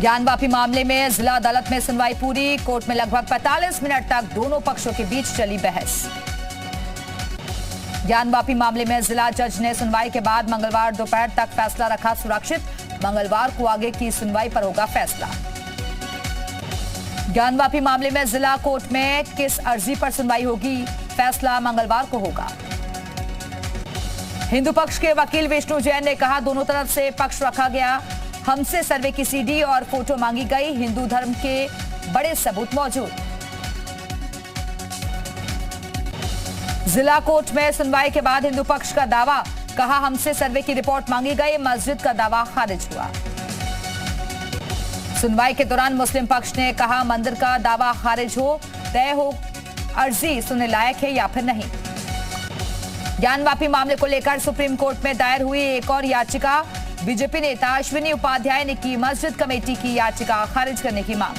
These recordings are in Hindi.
ज्ञानवापी मामले में जिला अदालत में सुनवाई पूरी। कोर्ट में लगभग 45 मिनट तक दोनों पक्षों के बीच चली बहस। ज्ञानवापी मामले में जिला जज ने सुनवाई के बाद मंगलवार दोपहर तक फैसला रखा सुरक्षित। मंगलवार को आगे की सुनवाई पर होगा फैसला। ज्ञानवापी मामले में जिला कोर्ट में किस अर्जी पर सुनवाई होगी, फैसला मंगलवार को होगा। हिंदू पक्ष के वकील विष्णु जैन ने कहा, दोनों तरफ से पक्ष रखा गया। हमसे सर्वे की सीडी और फोटो मांगी गई। हिंदू धर्म के बड़े सबूत मौजूद। जिला कोर्ट में सुनवाई के बाद हिंदू पक्ष का दावा, कहा हमसे सर्वे की रिपोर्ट मांगी गई। मस्जिद का दावा खारिज हुआ। सुनवाई के दौरान मुस्लिम पक्ष ने कहा मंदिर का दावा खारिज हो, तय हो अर्जी सुनने लायक है या फिर नहीं। ज्ञानवापी मामले को लेकर सुप्रीम कोर्ट में दायर हुई एक और याचिका। बीजेपी नेता अश्विनी उपाध्याय ने की मस्जिद कमेटी की याचिका खारिज करने की मांग।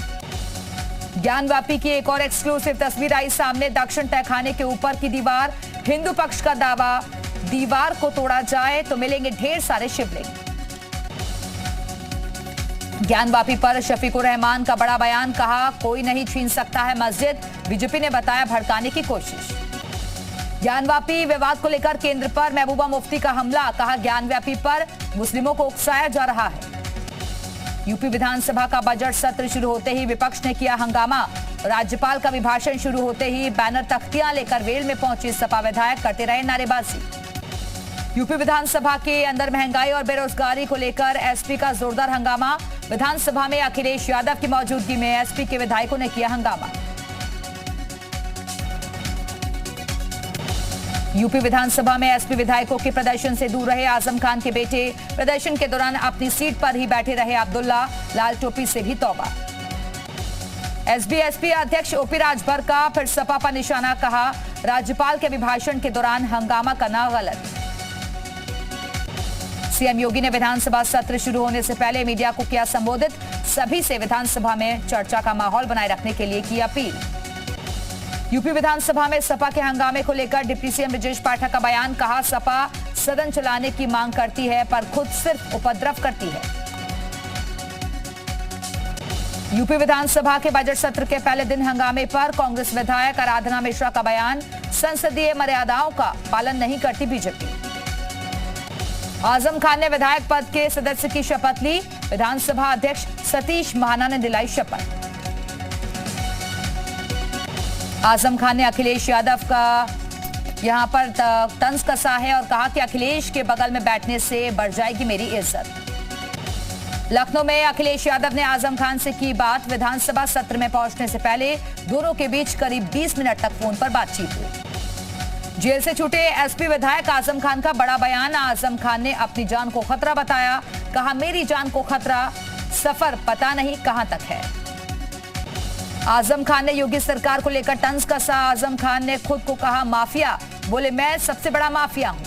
ज्ञानवापी की एक और एक्सक्लूसिव तस्वीर आई सामने। दक्षिण तहखाने के ऊपर की दीवार। हिंदू पक्ष का दावा, दीवार को तोड़ा जाए तो मिलेंगे ढेर सारे शिवलिंग। ज्ञानवापी पर शफीकुर रहमान का बड़ा बयान, कहा कोई नहीं छीन सकता है मस्जिद। बीजेपी ने बताया भड़काने की कोशिश। ज्ञानवापी विवाद को लेकर केंद्र पर महबूबा मुफ्ती का हमला, कहा ज्ञानवापी पर मुस्लिमों को उकसाया जा रहा है। यूपी विधानसभा का बजट सत्र शुरू होते ही विपक्ष ने किया हंगामा। राज्यपाल का अभिभाषण शुरू होते ही बैनर तख्तियां लेकर वेल में पहुंचे सपा विधायक, करते रहे नारेबाजी। यूपी विधानसभा के अंदर महंगाई और बेरोजगारी को लेकर एसपी का जोरदार हंगामा। विधानसभा में अखिलेश यादव की मौजूदगी में एसपी के विधायकों ने किया हंगामा। यूपी विधानसभा में एसपी विधायकों के प्रदर्शन से दूर रहे आजम खान के बेटे। प्रदर्शन के दौरान अपनी सीट पर ही बैठे रहे अब्दुल्ला। लाल टोपी से भी तौबा। एसबी अध्यक्ष ओपी राजभर का फिर सपा पर निशाना, कहा राज्यपाल के अभिभाषण के दौरान हंगामा करना गलत। सीएम योगी ने विधानसभा सत्र शुरू होने से पहले मीडिया को किया संबोधित। सभी से विधानसभा में चर्चा का माहौल बनाए रखने के लिए की अपील। यूपी विधानसभा में सपा के हंगामे को लेकर डिप्टी सीएम ब्रजेश पाठक का बयान, कहा सपा सदन चलाने की मांग करती है पर खुद सिर्फ उपद्रव करती है। यूपी विधानसभा के बजट सत्र के पहले दिन हंगामे पर कांग्रेस विधायक आराधना मिश्रा का बयान, संसदीय मर्यादाओं का पालन नहीं करती बीजेपी। आजम खान ने विधायक पद के सदस्य की शपथ ली। विधानसभा अध्यक्ष सतीश महाना ने दिलाई शपथ। आजम खान ने अखिलेश यादव का यहां पर तंज कसा है और कहा कि अखिलेश के बगल में बैठने से बढ़ जाएगी मेरी इज्जत। लखनऊ में अखिलेश यादव ने आजम खान से की बात। विधानसभा सत्र में पहुंचने से पहले दोनों के बीच करीब 20 मिनट तक फोन पर बातचीत हुई। जेल से छूटे एसपी विधायक आजम खान का बड़ा बयान। आजम खान ने अपनी जान को खतरा बताया, कहा मेरी जान को खतरा, सफर पता नहीं कहां तक है। आजम खान ने योगी सरकार को लेकर तंज कसा। आजम खान ने खुद को कहा माफिया, बोले मैं सबसे बड़ा माफिया हूं।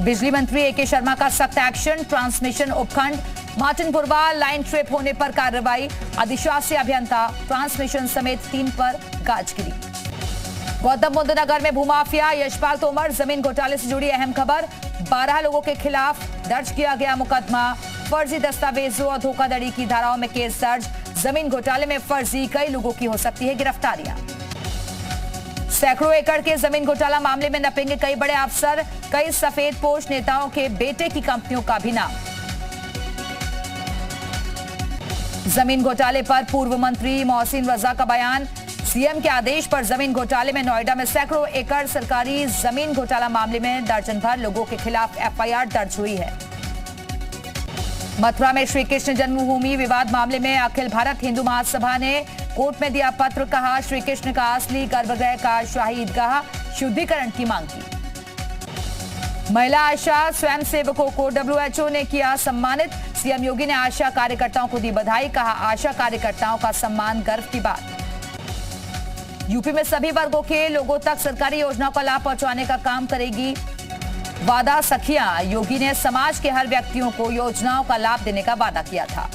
बिजली मंत्री एके शर्मा का सख्त एक्शन। ट्रांसमिशन उपखंड मार्टिनपुरवा लाइन ट्रिप होने पर कार्रवाई। अधिशासी अभियंता ट्रांसमिशन समेत 3 पर गाजगिरी। गौतम बुद्ध नगर में भूमाफिया। यशपाल तोमर जमीन घोटाले से जुड़ी अहम खबर। 12 लोगों के खिलाफ दर्ज किया गया मुकदमा। फर्जी दस्तावेजों और धोखाधड़ी की धाराओं में केस दर्ज। जमीन घोटाले में फर्जी कई लोगों की हो सकती है गिरफ्तारियां। सैकड़ों एकड़ के जमीन घोटाला मामले में नपेंगे कई बड़े अफसर। कई सफेद पोश नेताओं के बेटे की कंपनियों का भी नाम। जमीन घोटाले पर पूर्व मंत्री मोहसिन रजा का बयान। सीएम के आदेश पर जमीन घोटाले में नोएडा में सैकड़ों एकड़ सरकारी जमीन घोटाला मामले में दर्जन भर लोगों के खिलाफ एफआईआर दर्ज हुई है। मथुरा में श्री कृष्ण जन्मभूमि विवाद मामले में अखिल भारत हिंदू महासभा ने कोर्ट में दिया पत्र, कहा श्री कृष्ण का असली गर्भगृह का शाही ईदगाह शुद्धिकरण की मांग की। महिला आशा स्वयंसेवकों को डब्ल्यूएचओ ने किया सम्मानित। सीएम योगी ने आशा कार्यकर्ताओं को दी बधाई, कहा आशा कार्यकर्ताओं का सम्मान गर्व की बात। यूपी में सभी वर्गों के लोगों तक सरकारी योजनाओं का लाभ पहुंचाने का काम करेगी वादा सखियां। योगी ने समाज के हर व्यक्तियों को योजनाओं का लाभ देने का वादा किया था।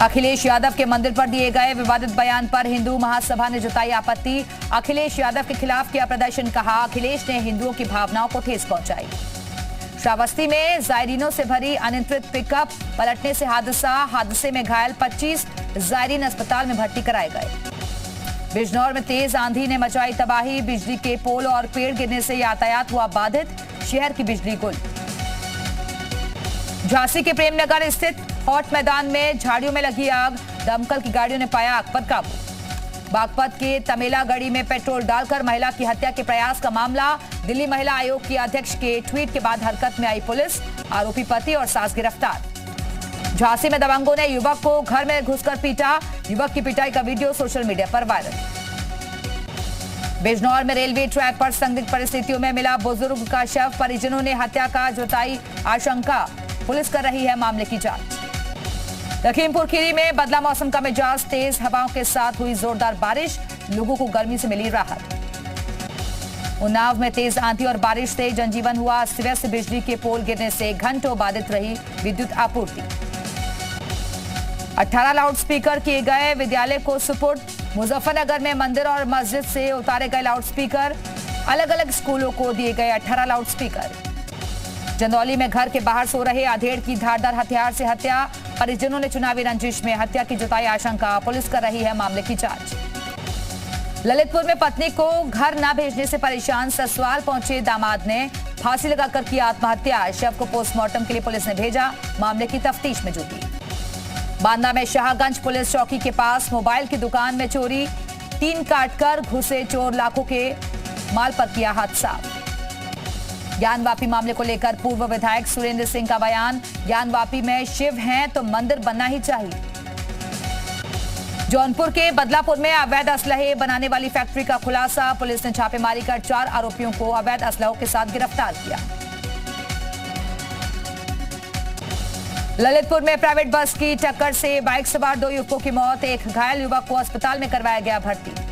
अखिलेश यादव के मंदिर पर दिए गए विवादित बयान पर हिंदू महासभा ने जताई आपत्ति। अखिलेश यादव के खिलाफ किया प्रदर्शन, कहा अखिलेश ने हिंदुओं की भावनाओं को ठेस पहुंचाई। श्रावस्ती में जायरीनों से भरी अनियंत्रित पिकअप पलटने से हादसे में घायल 25 जायरीन अस्पताल में भर्ती कराए गए। बिजनौर में तेज आंधी ने मचाई तबाही, बिजली के पोल और पेड़ गिरने से यातायात हुआ बाधित, शहर की बिजली गुल। झांसी के प्रेमनगर स्थित हॉट मैदान में झाड़ियों में लगी आग, दमकल की गाड़ियों ने पाया आग पर काबू। बागपत के तमेलागढ़ी में पेट्रोल डालकर महिला की हत्या के प्रयास का मामला, दिल्ली महिला आयोग की अध्यक्ष के ट्वीट के बाद हरकत में आई पुलिस, आरोपी पति और सास गिरफ्तार। झांसी में दबंगों ने युवक को घर में घुसकर पीटा, युवक की पिटाई का वीडियो सोशल मीडिया पर वायरल। बिजनौर में रेलवे ट्रैक पर संदिग्ध परिस्थितियों में मिला बुजुर्ग का शव, परिजनों ने हत्या का जताई आशंका, पुलिस कर रही है मामले की जांच। लखीमपुर खीरी में बदला मौसम का मिजाज, तेज हवाओं के साथ हुई जोरदार बारिश, लोगों को गर्मी से मिली राहत। उन्नाव में तेज आंधी और बारिश से जनजीवन हुआ अस्त व्यस्त, बिजली के पोल गिरने से घंटों बाधित रही विद्युत आपूर्ति। 18 लाउडस्पीकर किए गए विद्यालय को सुपुर्द, मुजफ्फरनगर में मंदिर और मस्जिद से उतारे गए लाउडस्पीकर, अलग अलग स्कूलों को दिए गए 18 लाउडस्पीकर। चंदौली में घर के बाहर सो रहे अधेड़ की धारदार हथियार से हत्या, परिजनों ने चुनावी रंजिश में हत्या की जताई आशंका, पुलिस कर रही है मामले की जांच। ललितपुर में पत्नी को घर न भेजने से परेशान ससुराल पहुंचे दामाद ने फांसी लगाकर की आत्महत्या, शव को पोस्टमार्टम के लिए पुलिस ने भेजा, मामले की तफ्तीश में जुटी। बांदा में शाहगंज पुलिस चौकी के पास मोबाइल की दुकान में चोरी, 3 काटकर घुसे चोर, लाखों के माल पर किया हाथ साफ। ज्ञानवापी मामले को लेकर पूर्व विधायक सुरेंद्र सिंह का बयान, ज्ञानवापी में शिव हैं तो मंदिर बनना ही चाहिए। जौनपुर के बदलापुर में अवैध असलहे बनाने वाली फैक्ट्री का खुलासा, पुलिस ने छापेमारी कर 4 आरोपियों को अवैध असलहों के साथ गिरफ्तार किया। ललितपुर में प्राइवेट बस की टक्कर से बाइक सवार 2 युवकों की मौत, एक घायल युवक को अस्पताल में करवाया गया भर्ती।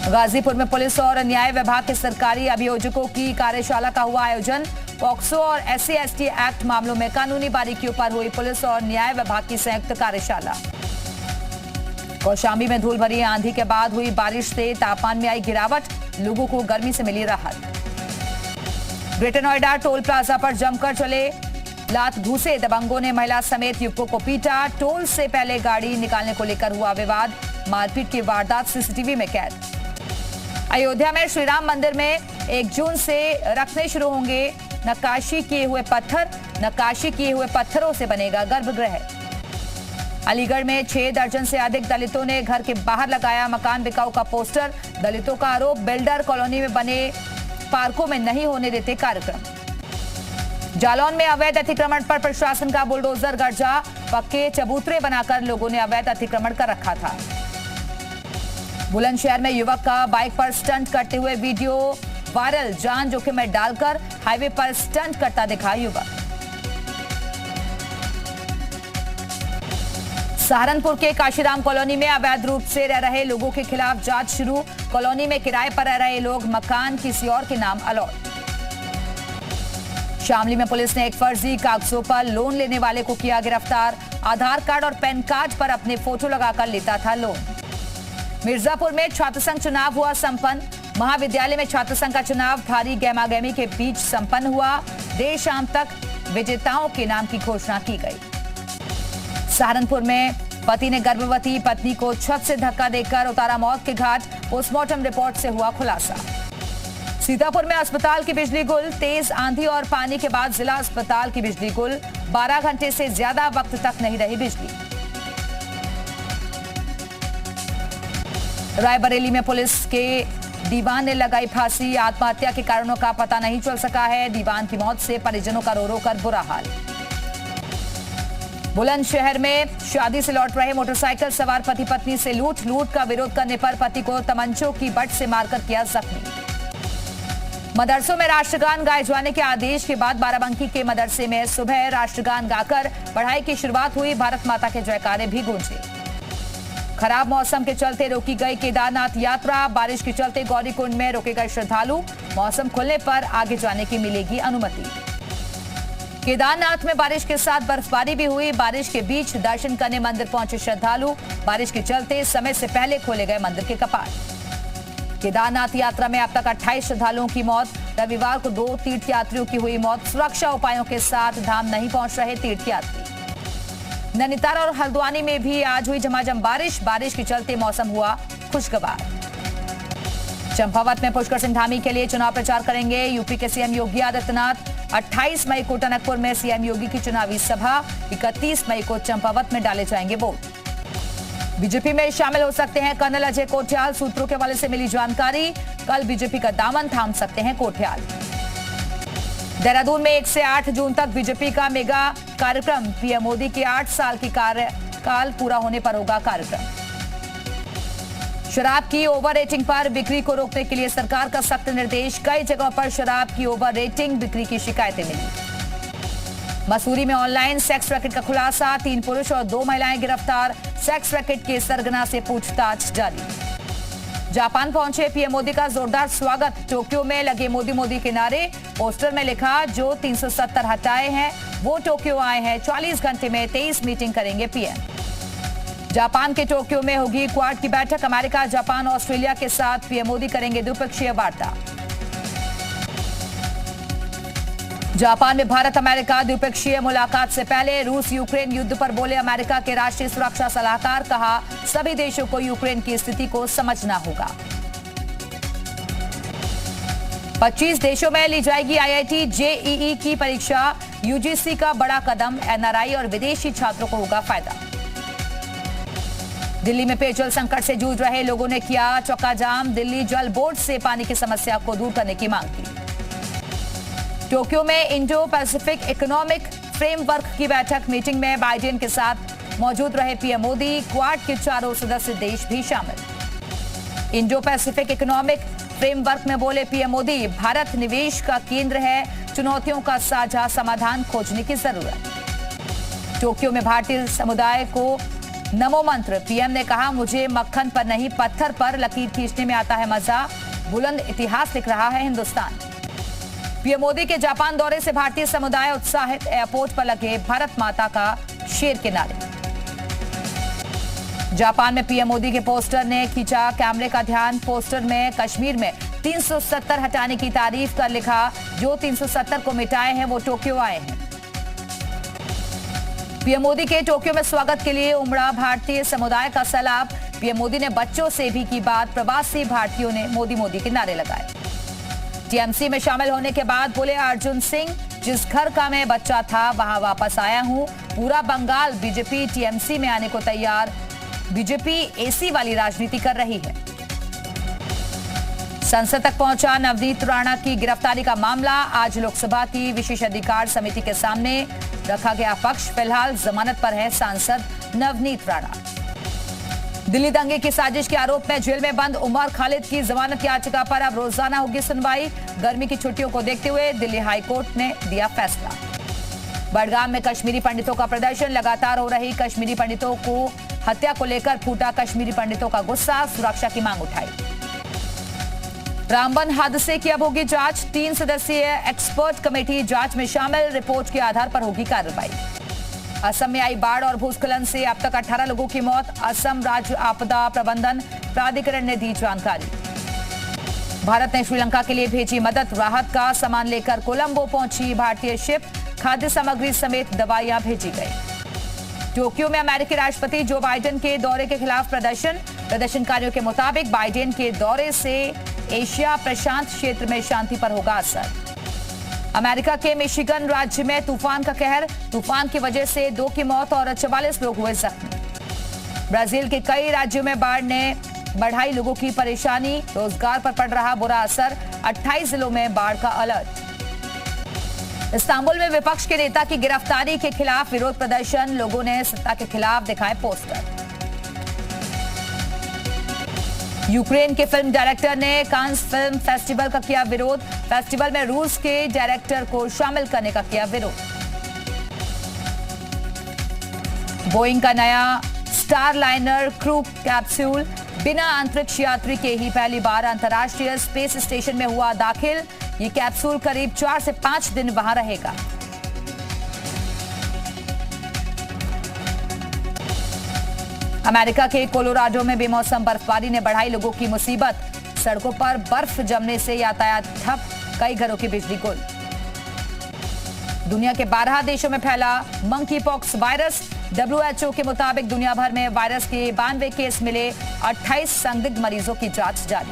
गाजीपुर में पुलिस और न्याय विभाग के सरकारी अभियोजकों की कार्यशाला का हुआ आयोजन, पॉक्सो और SC/ST एक्ट मामलों में कानूनी बारीकियों पर हुई पुलिस और न्याय विभाग की संयुक्त कार्यशाला। कौशाम्बी में धूल भरी आंधी के बाद हुई बारिश से तापमान में आई गिरावट, लोगों को गर्मी से मिली राहत। ग्रेटर नोएडा टोल प्लाजा पर जमकर चले लात घूसे, दबंगों ने महिला समेत युवकों को पीटा, टोल से पहले गाड़ी निकालने को लेकर हुआ विवाद, मारपीट की वारदात सीसीटीवी में कैद। अयोध्या में श्री राम मंदिर में 1 जून से रखने शुरू होंगे नक्काशी किए हुए पत्थर, नक्काशी किए हुए पत्थरों से बनेगा गर्भगृह। अलीगढ़ में 6 दर्जन से अधिक दलितों ने घर के बाहर लगाया मकान बिकाऊ का पोस्टर, दलितों का आरोप बिल्डर कॉलोनी में बने पार्कों में नहीं होने देते कार्यक्रम। जालौन में अवैध अतिक्रमण पर प्रशासन का बुलडोजर गर्जा, पक्के चबूतरे बनाकर लोगों ने अवैध अतिक्रमण कर रखा था। बुलंदशहर में युवक का बाइक पर स्टंट करते हुए वीडियो वायरल, जान जोखिम में डालकर हाईवे पर स्टंट करता दिखा युवक। सहारनपुर के काशीराम कॉलोनी में अवैध रूप से रह रहे लोगों के खिलाफ जांच शुरू, कॉलोनी में किराए पर रह रहे लोग मकान किसी और के नाम अलॉट। शामली में पुलिस ने एक फर्जी कागजों पर लोन लेने वाले को किया गिरफ्तार, आधार कार्ड और पैन कार्ड पर अपने फोटो लगाकर लेता था लोन। मिर्जापुर में छात्र संघ चुनाव हुआ संपन्न, महाविद्यालय में छात्र संघ का चुनाव भारी गहमागहमी के बीच संपन्न हुआ, देर शाम तक विजेताओं के नाम की घोषणा की गई। सहारनपुर में पति ने गर्भवती पत्नी को छत से धक्का देकर उतारा मौत के घाट, पोस्टमार्टम रिपोर्ट से हुआ खुलासा। सीतापुर में अस्पताल की बिजली गुल, तेज आंधी और पानी के बाद जिला अस्पताल की बिजली गुल, 12 घंटे से ज्यादा वक्त तक नहीं रही बिजली। रायबरेली में पुलिस के दीवान ने लगाई फांसी, आत्महत्या के कारणों का पता नहीं चल सका है, दीवान की मौत से परिजनों का रो रो कर बुरा हाल। बुलंदशहर में शादी से लौट रहे मोटरसाइकिल सवार पति पत्नी से लूट का विरोध करने पर पति को तमंचों की बट से मारकर किया जख्मी। मदरसों में राष्ट्रगान गाए जाने के आदेश के बाद बाराबंकी के मदरसे में सुबह राष्ट्रगान गाकर पढ़ाई की शुरुआत हुई, भारत माता के जयकारे भी गूंजे। खराब मौसम के चलते रोकी गई केदारनाथ यात्रा, बारिश के चलते गौरीकुंड में रोके गए श्रद्धालु, मौसम खुलने पर आगे जाने की मिलेगी अनुमति। केदारनाथ में बारिश के साथ बर्फबारी भी हुई। बारिश के बीच दर्शन करने मंदिर पहुंचे श्रद्धालु। बारिश के चलते समय से पहले खोले गए मंदिर के कपाट। केदारनाथ यात्रा में अब तक 28 श्रद्धालुओं की मौत। रविवार को 2 तीर्थयात्रियों की हुई मौत। सुरक्षा उपायों के साथ धाम नहीं पहुंच रहे तीर्थयात्री। नैनीताल और हल्द्वानी में भी आज हुई झमाझम बारिश। बारिश के चलते मौसम हुआ खुशगवार। चंपावत में पुष्कर सिंह धामी के लिए चुनाव प्रचार करेंगे यूपी के सीएम योगी आदित्यनाथ। 28 मई को टनकपुर में सीएम योगी की चुनावी सभा। 31 मई को चंपावत में डाले जाएंगे वोट। बीजेपी में शामिल हो सकते हैं कर्नल अजय कोठियाल। सूत्रों के हवाले से मिली जानकारी। कल बीजेपी का दामन थाम सकते हैं कोठियाल। देहरादून में 1 से 8 जून तक बीजेपी का मेगा कार्यक्रम। पीएम मोदी के 8 साल की कार्यकाल पूरा होने पर होगा कार्यक्रम। शराब की ओवर रेटिंग पर बिक्री को रोकने के लिए सरकार का सख्त निर्देश। कई जगहों पर शराब की ओवर रेटिंग बिक्री की शिकायतें मिली। मसूरी में ऑनलाइन सेक्स रैकेट का खुलासा। 3 पुरुष और 2 महिलाएं गिरफ्तार। सेक्स रैकेट के सरगना से पूछताछ जारी। जापान पहुंचे पीएम मोदी का जोरदार स्वागत। टोक्यो में लगे मोदी मोदी के नारे। पोस्टर में लिखा जो 370 हटाए हैं वो टोक्यो आए हैं। 40 घंटे में 23 मीटिंग करेंगे पीएम। जापान के टोक्यो में होगी क्वाड की बैठक। अमेरिका, जापान, ऑस्ट्रेलिया के साथ पीएम मोदी करेंगे द्विपक्षीय वार्ता। जापान में भारत अमेरिका द्विपक्षीय मुलाकात से पहले रूस यूक्रेन युद्ध पर बोले अमेरिका के राष्ट्रीय सुरक्षा सलाहकार। कहा सभी देशों को यूक्रेन की स्थिति को समझना होगा। 25 देशों में ली जाएगी आईआईटी जेईई की परीक्षा। यूजीसी का बड़ा कदम। एनआरआई और विदेशी छात्रों को होगा फायदा। दिल्ली में पेयजल संकट से जूझ रहे लोगों ने किया चौका जाम। दिल्ली जल बोर्ड से पानी की समस्या को दूर करने की मांग की। टोक्यो में इंडो पैसिफिक इकोनॉमिक फ्रेमवर्क की बैठक। मीटिंग में बाइडेन के साथ मौजूद रहे पीएम मोदी। क्वाड के 4 सदस्य देश भी शामिल। इंडो पैसिफिक इकोनॉमिक फ्रेमवर्क में बोले पीएम मोदी भारत निवेश का केंद्र है। चुनौतियों का साझा समाधान खोजने की जरूरत। टोक्यो में भारतीय समुदाय को नमो मंत्र। पीएम ने कहा मुझे मक्खन पर नहीं पत्थर पर लकीर खींचने में आता है मजा। बुलंद इतिहास लिख रहा है हिंदुस्तान। पीएम मोदी के जापान दौरे से भारतीय समुदाय उत्साहित। एयरपोर्ट पर लगे भारत माता का शेर के नारे। जापान में पीएम मोदी के पोस्टर ने खींचा कैमरे का ध्यान। पोस्टर में कश्मीर में 370 हटाने की तारीफ कर लिखा जो 370 को मिटाए हैं वो टोक्यो आए हैं। पीएम मोदी के टोक्यो में स्वागत के लिए उमड़ा भारतीय समुदाय का सैलाब। पीएम मोदी ने बच्चों से भी की बात। प्रवासी भारतीयों ने मोदी मोदी के नारे लगाए। टीएमसी में शामिल होने के बाद बोले अर्जुन सिंह जिस घर का मैं बच्चा था वहां वापस आया हूं। पूरा बंगाल बीजेपी टीएमसी में आने को तैयार। बीजेपी एसी वाली राजनीति कर रही है। संसद तक पहुंचा नवनीत राणा की गिरफ्तारी का मामला। आज लोकसभा की विशेषाधिकार समिति के सामने रखा गया पक्ष। फिलहाल जमानत पर है सांसद नवनीत राणा। दिल्ली दंगे की साजिश के आरोप में जेल में बंद उमर खालिद की जमानत याचिका पर अब रोजाना होगी सुनवाई। गर्मी की छुट्टियों को देखते हुए दिल्ली हाईकोर्ट ने दिया फैसला। बडगाम में कश्मीरी पंडितों का प्रदर्शन। लगातार हो रही कश्मीरी पंडितों को हत्या को लेकर फूटा कश्मीरी पंडितों का गुस्सा। सुरक्षा की मांग उठाई। रामबन हादसे की अब होगी जांच। 3 सदस्यीय एक्सपर्ट कमेटी जांच में शामिल। रिपोर्ट के आधार पर होगी कार्रवाई। असम में आई बाढ़ और भूस्खलन से अब तक 18 लोगों की मौत। असम राज्य आपदा प्रबंधन प्राधिकरण ने दी जानकारी। भारत ने श्रीलंका के लिए भेजी मदद। राहत का सामान लेकर कोलंबो पहुंची भारतीय शिप। खाद्य सामग्री समेत दवाइयां भेजी गई। टोक्यो में अमेरिकी राष्ट्रपति जो बाइडेन के दौरे के खिलाफ प्रदर्शन। प्रदर्शनकारियों के मुताबिक बाइडेन के दौरे से एशिया प्रशांत क्षेत्र में शांति पर होगा असर। अमेरिका के मिशिगन राज्य में तूफान का कहर। तूफान की वजह से 2 की मौत और 44 लोग हुए जख्मी। ब्राजील के कई राज्यों में बाढ़ ने बढ़ाई लोगों की परेशानी। रोजगार पर पड़ रहा बुरा असर। 28 जिलों में बाढ़ का अलर्ट। इस्तांबुल में विपक्ष के नेता की गिरफ्तारी के खिलाफ विरोध प्रदर्शन। लोगों ने सत्ता के खिलाफ दिखाए पोस्टर। यूक्रेन के फिल्म डायरेक्टर ने कांस फिल्म फेस्टिवल का किया विरोध। फेस्टिवल में रूस के डायरेक्टर को शामिल करने का किया विरोध। बोइंग का नया स्टार लाइनर क्रू कैप्सूल बिना अंतरिक्ष यात्री के ही पहली बार अंतर्राष्ट्रीय स्पेस स्टेशन में हुआ दाखिल। ये कैप्सूल करीब 4 से 5 दिन वहां रहेगा। अमेरिका के कोलोराडो में बेमौसम बर्फबारी ने बढ़ाई लोगों की मुसीबत। सड़कों पर बर्फ जमने से यातायात ठप, कई घरों की बिजली गुल। दुनिया के 12 देशों में फैला मंकी पॉक्स वायरस। WHO के मुताबिक दुनिया भर में वायरस के 92 केस मिले। 28 संदिग्ध मरीजों की जांच जारी।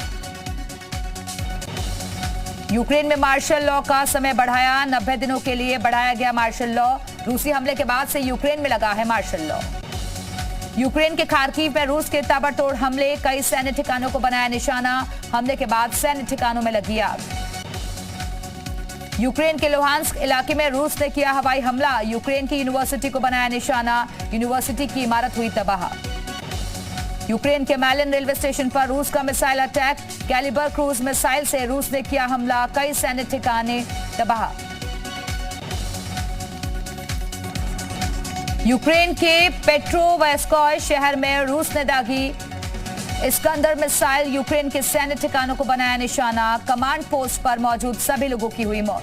यूक्रेन में मार्शल लॉ का समय बढ़ाया। 90 दिनों के लिए बढ़ाया गया मार्शल लॉ। रूसी हमले के बाद से यूक्रेन में लगा है मार्शल लॉ। यूक्रेन के खार्किव में रूस के ताबड़तोड़ हमले, कई सैन्य ठिकानों को बनाया निशाना। हमले के बाद सैन्य ठिकानों में लगी आग। यूक्रेन के लुहांस्क इलाके में रूस ने किया हवाई हमला। यूक्रेन की यूनिवर्सिटी को बनाया निशाना। यूनिवर्सिटी की इमारत हुई तबाह। यूक्रेन के मैलिन रेलवे स्टेशन पर रूस का missile attack. Kalibr cruise missile से रूस ने किया हमला, कई सैन्य ठिकाने तबाह। यूक्रेन के पेट्रोवस्कोय शहर में रूस ने दागी इस्कंदर मिसाइल। यूक्रेन के सैन्य ठिकानों को बनाया निशाना। कमांड पोस्ट पर मौजूद सभी लोगों की हुई मौत।